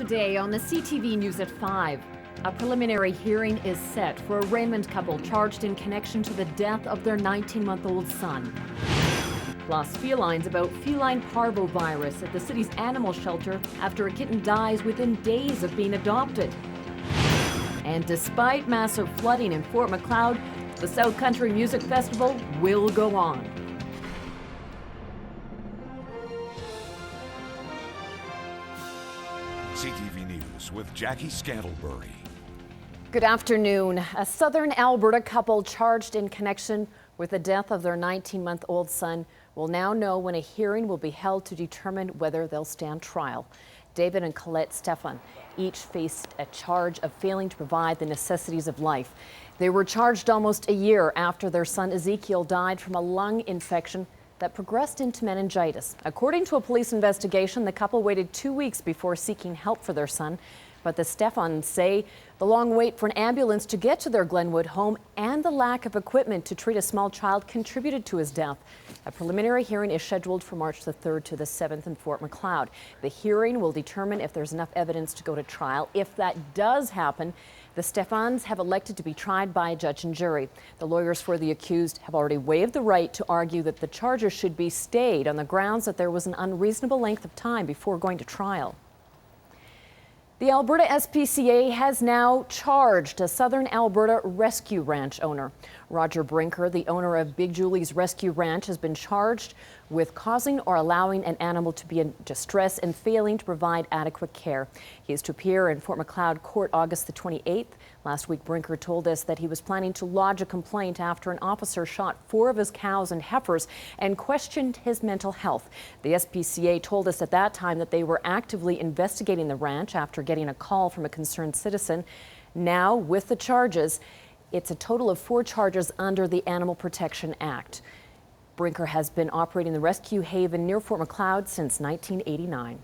Today on the CTV News at 5, a preliminary hearing is set for a Raymond couple charged in connection to the death of their 19-month-old son. Plus, felines about feline parvovirus at the city's animal shelter after a kitten dies within days of being adopted. And despite massive flooding in Fort Macleod, the South Country Music Festival will go on. CTV News with Jackie Scantlebury. Good afternoon. A southern Alberta couple charged in connection with the death of their 19-month-old son will now know when a hearing will be held to determine whether they'll stand trial. David and Colette Stefan each faced a charge of failing to provide the necessities of life. They were charged almost a year after their son Ezekiel died from a lung infection that progressed into meningitis. According to a police investigation, the couple waited 2 weeks before seeking help for their son. But the Stefans say the long wait for an ambulance to get to their Glenwood home and the lack of equipment to treat a small child contributed to his death. A preliminary hearing is scheduled for March the 3rd to the 7th in Fort Macleod. The hearing will determine if there's enough evidence to go to trial. If that does happen, the Stefans have elected to be tried by a judge and jury. The lawyers for the accused have already waived the right to argue that the charges should be stayed on the grounds that there was an unreasonable length of time before going to trial. The Alberta SPCA has now charged a southern Alberta rescue ranch owner. Roger Brinker, the owner of Big Julie's Rescue Ranch, has been charged with causing or allowing an animal to be in distress and failing to provide adequate care. He is to appear in Fort Macleod Court August the 28th. Last week, Brinker told us that he was planning to lodge a complaint after an officer shot 4 of his cows and heifers and questioned his mental health. The SPCA told us at that time that they were actively investigating the ranch after getting a call from a concerned citizen. Now, with the charges, it's a total of 4 charges under the Animal Protection Act. Brinker has been operating the rescue haven near Fort Macleod since 1989.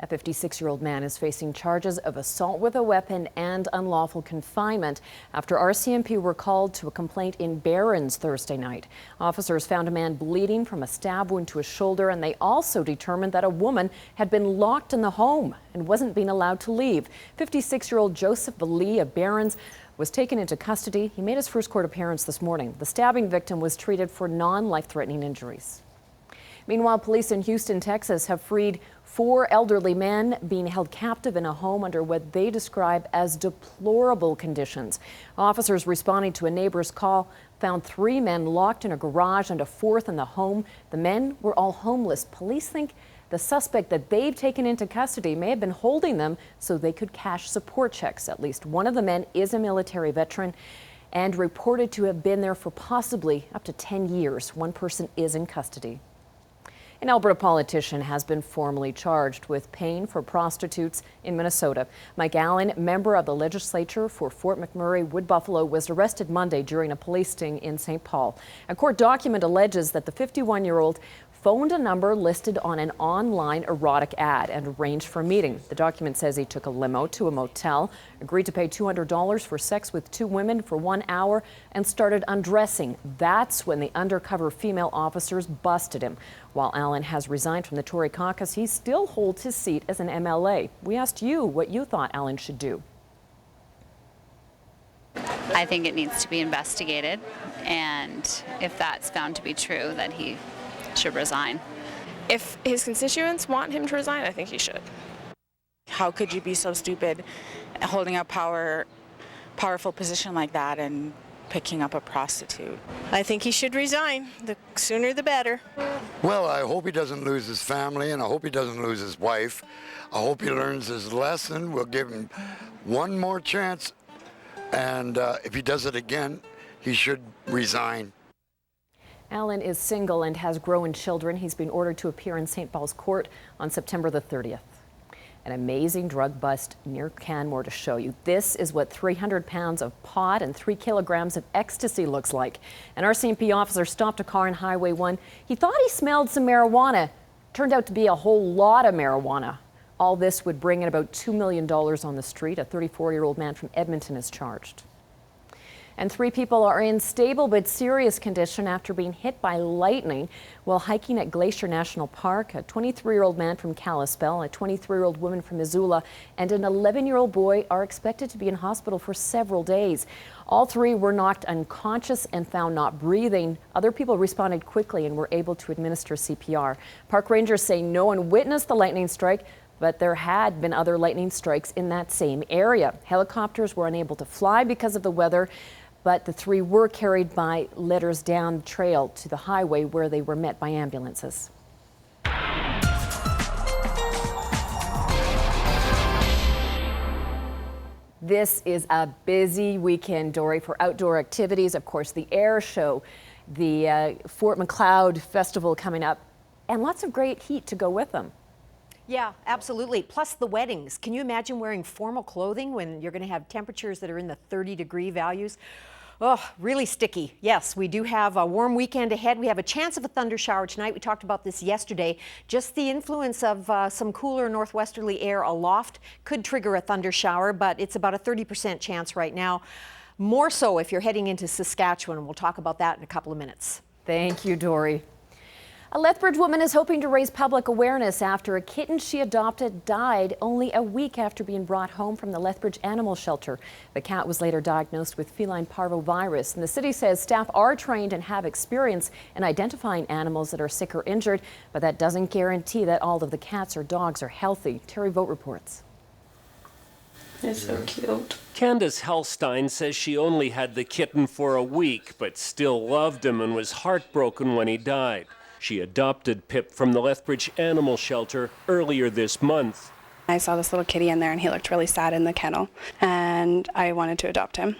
A 56-year-old man is facing charges of assault with a weapon and unlawful confinement after RCMP were called to a complaint in Barron's Thursday night. Officers found a man bleeding from a stab wound to his shoulder, and they also determined that a woman had been locked in the home and wasn't being allowed to leave. 56-year-old Joseph Lee of Barron's was taken into custody. He made his first court appearance this morning. The stabbing victim was treated for non-life-threatening injuries. Meanwhile, police in Houston, Texas have freed 4 elderly men being held captive in a home under what they describe as deplorable conditions. Officers responding to a neighbor's call found 3 men locked in a garage and a 4th in the home. The men were all homeless. Police think the suspect that they've taken into custody may have been holding them so they could cash support checks. At least one of the men is a military veteran and reported to have been there for possibly up to 10 years. One person is in custody. An Alberta politician has been formally charged with paying for prostitutes in Minnesota. Mike Allen, member of the legislature for Fort McMurray Wood Buffalo, was arrested Monday during a police sting in St. Paul. A court document alleges that the 51-year-old phoned a number listed on an online erotic ad and arranged for a meeting. The document says he took a limo to a motel, agreed to pay $200 for sex with 2 women for 1 hour, and started undressing. That's when the undercover female officers busted him. While Allen has resigned from the Tory caucus, he still holds his seat as an MLA. We asked you what you thought Allen should do. I think it needs to be investigated, and if that's found to be true, that he should resign. If his constituents want him to resign, I think he should. How could you be so stupid holding a powerful position like that and picking up a prostitute? I think he should resign. The sooner the better. Well, I hope he doesn't lose his family, and I hope he doesn't lose his wife. I hope he learns his lesson. We'll give him one more chance, and if he does it again, he should resign. Allen is single and has grown children. He's been ordered to appear in St. Paul's court on September the 30th. An amazing drug bust near Canmore to show you. This is what 300 pounds of pot and 3 kilograms of ecstasy looks like. An RCMP officer stopped a car on Highway 1. He thought he smelled some marijuana. Turned out to be a whole lot of marijuana. All this would bring in about $2 million on the street. A 34-year-old man from Edmonton is charged. And 3 people are in stable but serious condition after being hit by lightning while hiking at Glacier National Park. A 23-year-old man from Kalispell, a 23-year-old woman from Missoula, and an 11-year-old boy are expected to be in hospital for several days. All 3 were knocked unconscious and found not breathing. Other people responded quickly and were able to administer CPR. Park rangers say no one witnessed the lightning strike, but there had been other lightning strikes in that same area. Helicopters were unable to fly because of the weather, but the 3 were carried by litters down the trail to the highway where they were met by ambulances. This is a busy weekend, Dory, for outdoor activities. Of course, the air show, the Fort McLeod festival coming up, and lots of great heat to go with them. Yeah, absolutely. Plus the weddings. Can you imagine wearing formal clothing when you're going to have temperatures that are in the 30-degree values? Oh, really sticky. Yes, we do have a warm weekend ahead. We have a chance of a thunder shower tonight. We talked about this yesterday. Just the influence of some cooler northwesterly air aloft could trigger a thunder shower, but it's about a 30% chance right now. More so if you're heading into Saskatchewan. We'll talk about that in a couple of minutes. Thank you, Dory. A Lethbridge woman is hoping to raise public awareness after a kitten she adopted died only a week after being brought home from the Lethbridge Animal Shelter. The cat was later diagnosed with feline parvovirus, and the city says staff are trained and have experience in identifying animals that are sick or injured, but that doesn't guarantee that all of the cats or dogs are healthy. Terry Vogt reports. It's so cute. Candace Hellstein says she only had the kitten for a week, but still loved him and was heartbroken when he died. She adopted Pip from the Lethbridge Animal Shelter earlier this month. I saw this little kitty in there and he looked really sad in the kennel, and I wanted to adopt him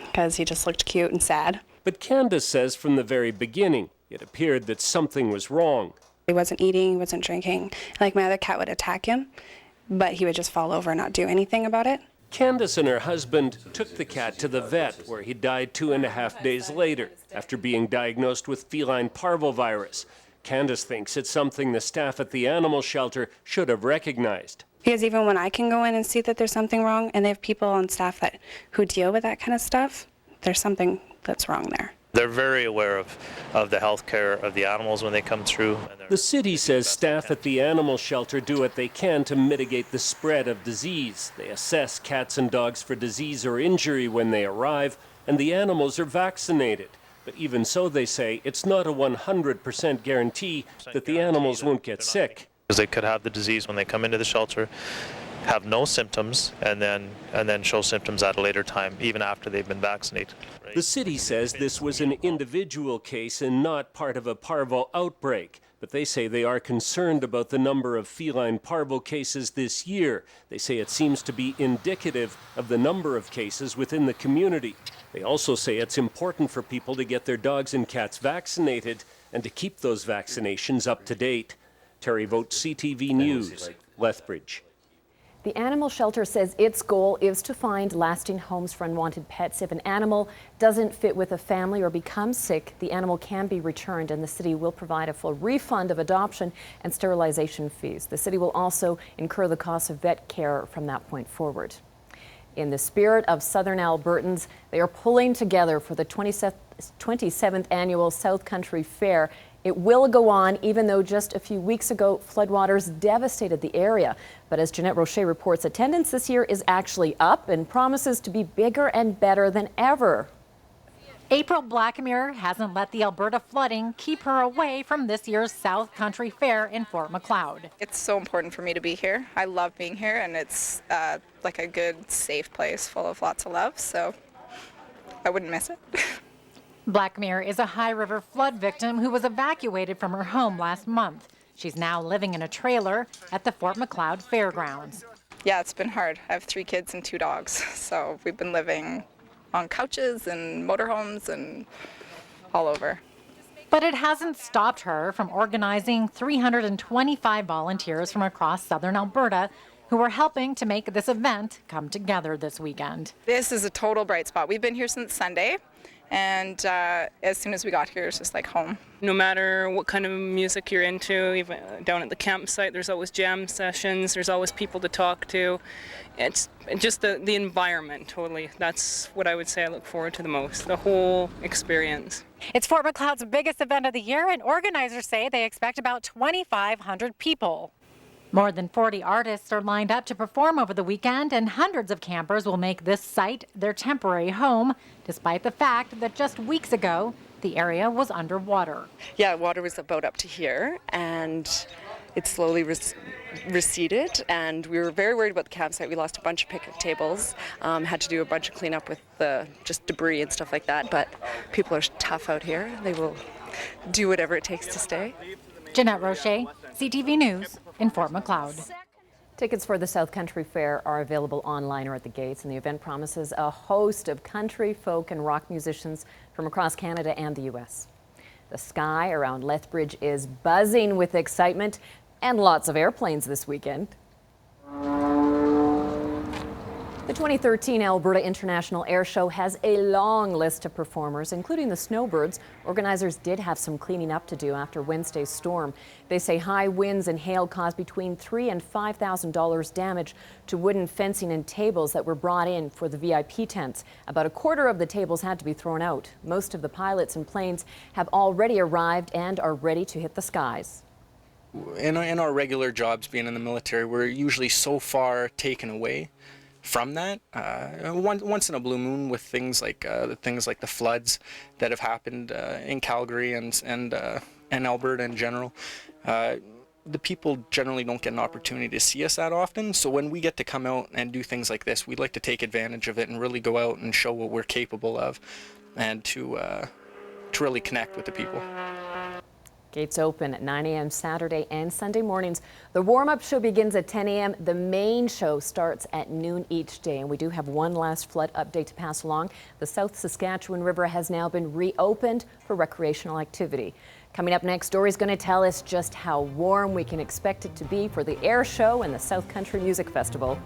because he just looked cute and sad. But Candace says from the very beginning, it appeared that something was wrong. He wasn't eating, he wasn't drinking. Like my other cat would attack him, but he would just fall over and not do anything about it. Candace and her husband took the cat to the vet, where he died 2.5 days later after being diagnosed with feline parvovirus. Candace thinks it's something the staff at the animal shelter should have recognized. Because even when I can go in and see that there's something wrong, and they have people on staff who deal with that kind of stuff, there's something that's wrong there. They're very aware of the health care of the animals when they come through. The city says staff at the animal shelter do what they can to mitigate the spread of disease. They assess cats and dogs for disease or injury when they arrive, and the animals are vaccinated. But even so, they say, it's not a 100% guarantee that the animals won't get sick. Because they could have the disease when they come into the shelter, have no symptoms, and then show symptoms at a later time, even after they've been vaccinated. The city says this was an individual case and not part of a parvo outbreak, but they say they are concerned about the number of feline parvo cases this year. They say it seems to be indicative of the number of cases within the community. They also say it's important for people to get their dogs and cats vaccinated and to keep those vaccinations up to date. Terry Vogt, CTV News, Lethbridge. The animal shelter says its goal is to find lasting homes for unwanted pets. If an animal doesn't fit with a family or becomes sick, the animal can be returned, and the city will provide a full refund of adoption and sterilization fees. The city will also incur the cost of vet care from that point forward. In the spirit of Southern Albertans, they are pulling together for the 27th annual South Country Fair. It will go on, even though just a few weeks ago, floodwaters devastated the area. But as Jeanette Rocher reports, attendance this year is actually up and promises to be bigger and better than ever. April Blackmere hasn't let the Alberta flooding keep her away from this year's South Country Fair in Fort McLeod. It's so important for me to be here. I love being here, and it's like a good, safe place full of lots of love, so I wouldn't miss it. Blackmere is a High River flood victim who was evacuated from her home last month. She's now living in a trailer at the Fort McLeod Fairgrounds. Yeah, it's been hard. I have 3 kids and 2 dogs, so we've been living on couches and motorhomes and all over. But it hasn't stopped her from organizing 325 volunteers from across southern Alberta who are helping to make this event come together this weekend. This is a total bright spot. We've been here since Sunday, And as soon as we got here, it's just like home. No matter what kind of music you're into, even down at the campsite, there's always jam sessions, there's always people to talk to. It's just the environment, totally. That's what I would say I look forward to the most, the whole experience. It's Fort Macleod's biggest event of the year, and organizers say they expect about 2,500 people. More than 40 artists are lined up to perform over the weekend, and hundreds of campers will make this site their temporary home, despite the fact that just weeks ago, the area was underwater. Yeah, water was about up to here, and it slowly receded, and we were very worried about the campsite. We lost a bunch of picnic tables, had to do a bunch of cleanup with just debris and stuff like that, but people are tough out here. They will do whatever it takes to stay. Jeanette Rocher, CTV News in Fort Macleod. Tickets for the South Country Fair are available online or at the gates, and the event promises a host of country, folk, and rock musicians from across Canada and the U.S. The sky around Lethbridge is buzzing with excitement and lots of airplanes this weekend. The 2013 Alberta International Air Show has a long list of performers, including the Snowbirds. Organizers did have some cleaning up to do after Wednesday's storm. They say high winds and hail caused between $3,000 and $5,000 damage to wooden fencing and tables that were brought in for the VIP tents. About a quarter of the tables had to be thrown out. Most of the pilots and planes have already arrived and are ready to hit the skies. In our regular jobs, being in the military, we're usually so far taken away from that. Once in a blue moon, with things like the floods that have happened in Calgary and Alberta in general, the people generally don't get an opportunity to see us that often. So when we get to come out and do things like this, we'd like to take advantage of it and really go out and show what we're capable of, and to really connect with the people. Gates open at 9 a.m. Saturday and Sunday mornings. The warm-up show begins at 10 a.m. The main show starts at noon each day. And we do have one last flood update to pass along. The South Saskatchewan River has now been reopened for recreational activity. Coming up next, Dory's going to tell us just how warm we can expect it to be for the air show and the South Country Music Festival.